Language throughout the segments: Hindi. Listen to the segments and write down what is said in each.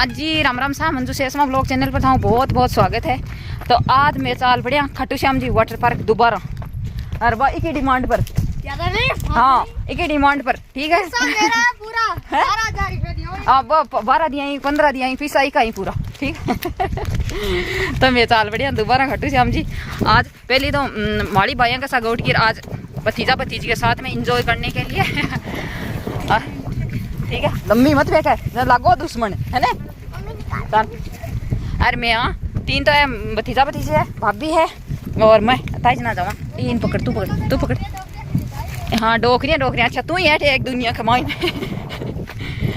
हाँ जी, राम राम सा मंजू शेषमा ब्लॉग चैनल पर था बहुत बहुत स्वागत है। तो आज मैं चाल पड़िया खट्टू श्याम जी वाटर पार्क दोबारा और वह एक ही डिमांड पर। हाँ, एक ही डिमांड पर, ठीक है। अब 12 दिया 15 दिया फीस आई का ही पूरा, ठीक है। तो मैं चाल बढ़िया दोबारा खट्टू श्याम जी। आज पहले तो माड़ी बाइया का साथ उठ कर आज भतीजा भतीजी के साथ में इंजॉय करने के लिए, ठीक है। लम्बी मत फेंक है, लागो दुश्मन है ना। अरे मैं यहाँ 3 तो है, भतीजा भतीजी है, भाभी है और मैं ताइज ना जावा। 3 पकड़, तू पकड़। हाँ, डोकरियाँ। अच्छा तू ही है एक दुनिया कमाई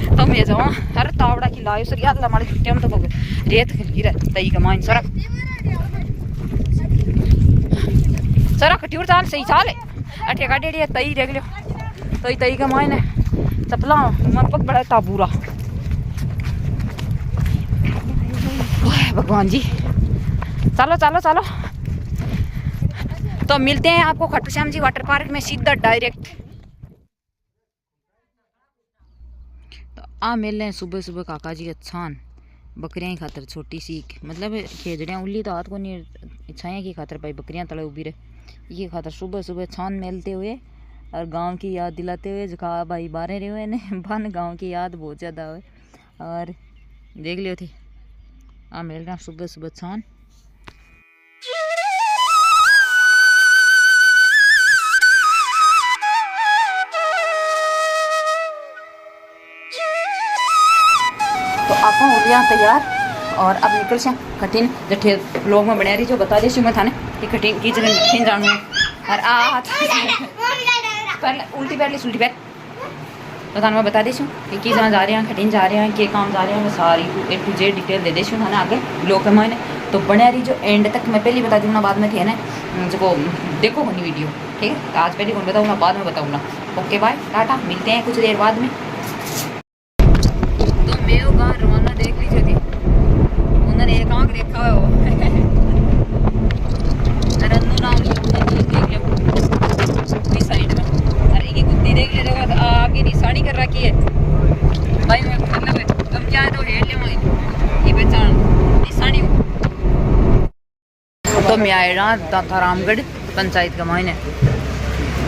तो मैं जावा। अरे तावड़ा की लायो सर याद हमारी छुट्टियां में तो रेत गिरा तई कमाई सरा कट्यूर चाल सही चाल है। अठे का डेढ़ तई देख लो तई कमाई ने चपला मैं पक बड़ा ताबूरा। भगवान जी, चलो। तो मिलते हैं आपको खट्टू श्याम जी वाटर पार्क में सीधा डायरेक्ट। तो आ मिल रहे हैं सुबह काका जी अच्छान बकरियां ही खातर छोटी सी, मतलब खेजड़ियाँ उल्ली तो हाथ को नहीं इच्छाएं की खातर भाई बकरियां तले उभी रहे ये खातर सुबह छान मेलते हुए और गांव की याद दिलाते हुए जो कहा भाई बारे रहे हुए ने बन गांव की याद बहुत ज़्यादा हुए। और देख लियो थी आ मिल रहा सुबह छान। तो आप उलियाँ तैयार और अब निकल से कठिन जठे लोग में बना रही जो बता दी मैं थाने कि कठिन की जगह कठिन जानू और आ पहले उल्टी पैर उल्टी पैर तो थाने मैं बता दी कि जहाँ जा रहे हैं कठिन जा रहे हैं कि काम जा रहे हैं मैं सारी A to Z डिटेल दे दी थाने आगे लोग मैंने तो बना रही जो एंड तक मैं पहले बता दूँगा बाद में थे ना जो देखो नहीं वीडियो, ठीक है। तो आज पहले कौन बताऊँगा बाद में बताऊँगा। ओके बाय टाटा, मिलते हैं कुछ देर बाद में। तो मैं वहाँ रवाना देख लीजिए थी उन्होंने एक आँख देखा है वो रन्नू नाम देख साइड में अरे की कुत्ती देख लीजिएगा तो आगे निशानी कर रखी है भाई मतलब तुम क्या तो हेड ले ये पहचान निशानी हो। तो मैं आए रहा था रामगढ़ पंचायत का मायने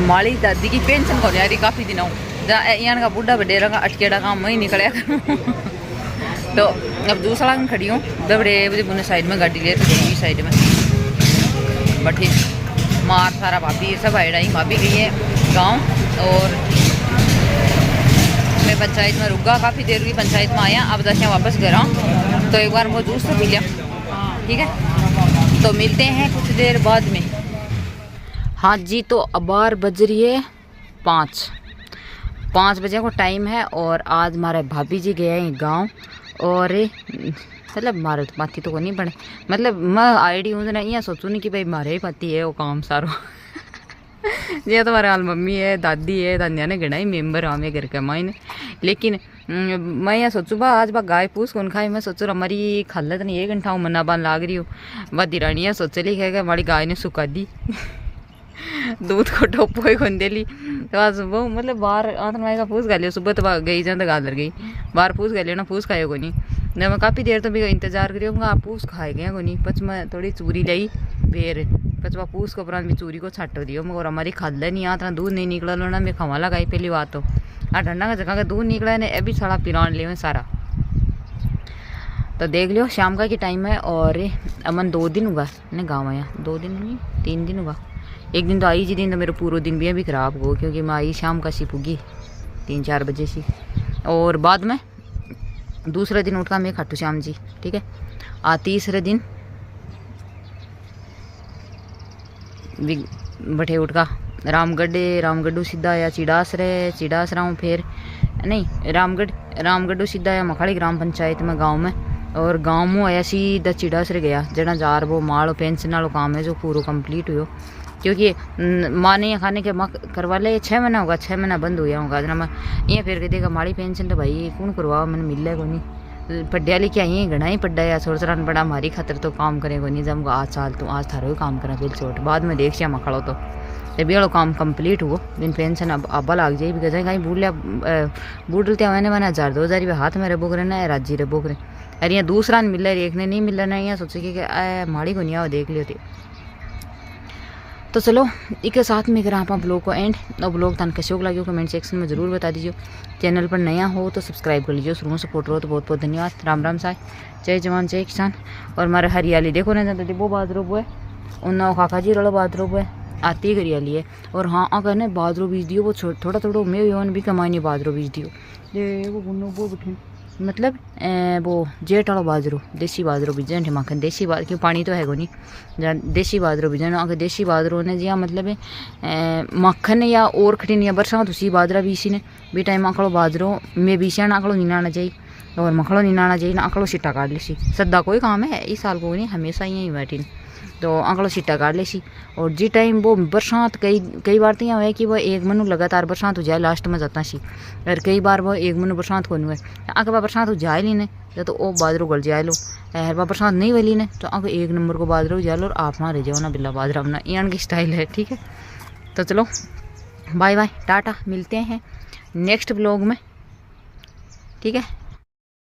माली दादी की पेंशन को यारी काफ़ी दिन हो यहाँ का बुढ़ा बडेरा का अटकेड़ा काम मैं निकला करूँ। तो अब दूसरा दिन खड़ी हूँ बड़े बुने साइड में गाड़ी ले दूसरी साइड में बठी मार सारा भाभी सब आएड़ा ही भाभी गई है गांव और मैं पंचायत में रुक गया काफ़ी देर की पंचायत में आया। अब दस वापस घर आऊँ तो एक बार वो जूस तो पी लिया, ठीक है। तो मिलते हैं कुछ देर बाद में। हाँ जी, तो अबार बज रही है 5 बजे को टाइम है और आज हमारे भाभी जी गए हैं गांव और मतलब मारे पाती तो को नहीं पड़े मतलब मैं आईडी हूँ ना यहाँ सोचूँ नहीं कि भाई मारे ही पाती है वो काम सारो ये तो हमारे हाल मम्मी है दादी है दादिया ने गड़ा ही मेम्बर हमें घर के माइन। लेकिन मैं यहाँ सोचूँ बा आज बा गाय पूछ कौन खाई मैं सोचूँ हमारी खालत नहीं 1 घंटा मना बान लाग रही हूँ बा दिरानिया सोचे ली है हमारी गाय ने सुखा दी दूध को टोपो ही खोन दे ली। तो आज सुबह मतलब बाहर आंतन माई का फूस गा लियो सुबह तो गई जान तो गादर गई बाहर फूस गा लियो ना फूस खाए को नहीं न मैं काफ़ी देर तो भी इंतजार करी हूँ आप फूस खाए गए को नहीं पच मैं थोड़ी चूरी लाई फिर पचवा फूस को उपरांत भी चूरी को छाटो दियो मगर हमारी खाद नहीं आता दूध नहीं निकला लो ना मैं खवा लगाई पहली बात तो ठंडा का जगह का दूध निकला है ना अभी सारा पिलान ले सारा। तो देख लियो शाम का की टाइम है और अमन 2 दिन हुआ ने गाँव आया 2 दिन नहीं 3 दिन हुआ। एक दिन तो आई जी दिन तो मेरा पूरा दिन भी खराब हो क्योंकि मैं आई शाम का सी पुगी 3-4 बजे सी और बाद में दूसरे दिन उठा मैं खट्टू श्याम जी, ठीक है। तीसरे दिन बठे उठ का रामगढ़ सीधा आया चिड़ासरा हूँ फिर नहीं रामगढ़ सीधा आया मखाड़ी ग्राम पंचायत में गांव में और गांव में आया सीधा चिड़ासरे गया जना जार वो माल पेंशन वालों काम है जो पूरा कंप्लीट हुआ क्योंकि माने खाने के मक करवा ले 6 महीना होगा 6 महीना बंद हुआ होगा जना मैं ये फिर कह देगा माड़ी पेंशन तो भाई कौन करवा मैंने मिले को नहीं पढ़िया लिखिया ही घना ही पढ़ा या छोड़ चरान बड़ा हमारी खातर तो काम करे को नहीं जब आज साल तो आज थारो काम करा फिर छोट बाद में देख श्या मखड़ो तो जब ये काम कंप्लीट हुआ दिन पेंशन अब अब्बा लाग जाए भी कहीं कहीं बूढ़ लिया बूढ़ मैंने 1000-2000 हाथ में रबोक रहे ना राज्य रबोक रहे अरे यहाँ दूसरा नहीं मिल रहा, एक ने नहीं मिल रहा, यहाँ सोचे कि माड़ी को नहीं आओ देख लियो थे। तो चलो एक साथ में करा आप ब्लॉग को एंड, और ब्लॉग तन कैसे लगे कमेंट सेक्शन में ज़रूर बता दीजिए। चैनल पर नया हो तो सब्सक्राइब कर लीजिए, शुरू में सपोर्ट रहो तो बहुत बहुत धन्यवाद। राम राम साय, जय जवान जय किसान। और हमारे हरियाली देखो ना, वो बादरो वो है उन्ना खाका जी रलो बादरो वो है आती हरियाली है। और हाँ अगर ने बादरो बीज दियो वो थोड़ा थोड़ा मे यौन भी कमाई बादरो बीज दियो ये वो बैठे मतलब वो जेठ वाला बाजरो देसी बाजरो बीजन थे माखन देसी क्यों पानी तो है को नहीं जहाँ देसी बाजरो बीजन। अगर देसी बाजरो ने जिया मतलब मक्खन या और खटिन या बरसात उसी बाजरा बीसी ने भी टाइम आकड़ो बाजरो में बीसिया आकड़ो निनाना चाहिए और मखड़ो निनाना चाहिए ना आकड़ो सिट्टा काट ली सी सदा कोई काम है इस साल को नहीं हमेशा ही बैठी तो आंकड़ो सिट्टा काट ले सी। और जी टाइम वो बरसात कई बार तो यहाँ है कि वो एक मनु लगातार बरसात हो जाए लास्ट में जाता सी, और कई बार वो एक मनु बरसात को नहीं है अगर वह बरसात हो जाए ली ने तो वो बाजरो गल जाए लो, हर बार बरसात नहीं वाली ने तो अगर एक नंबर को बाजरो जाए लो और आप ना रह जाओ ना बिल्ला बाजरा अपना ईन की स्टाइल है। ठीक है तो चलो बाय बाय टाटा, मिलते हैं नेक्स्ट ब्लॉग में। ठीक है।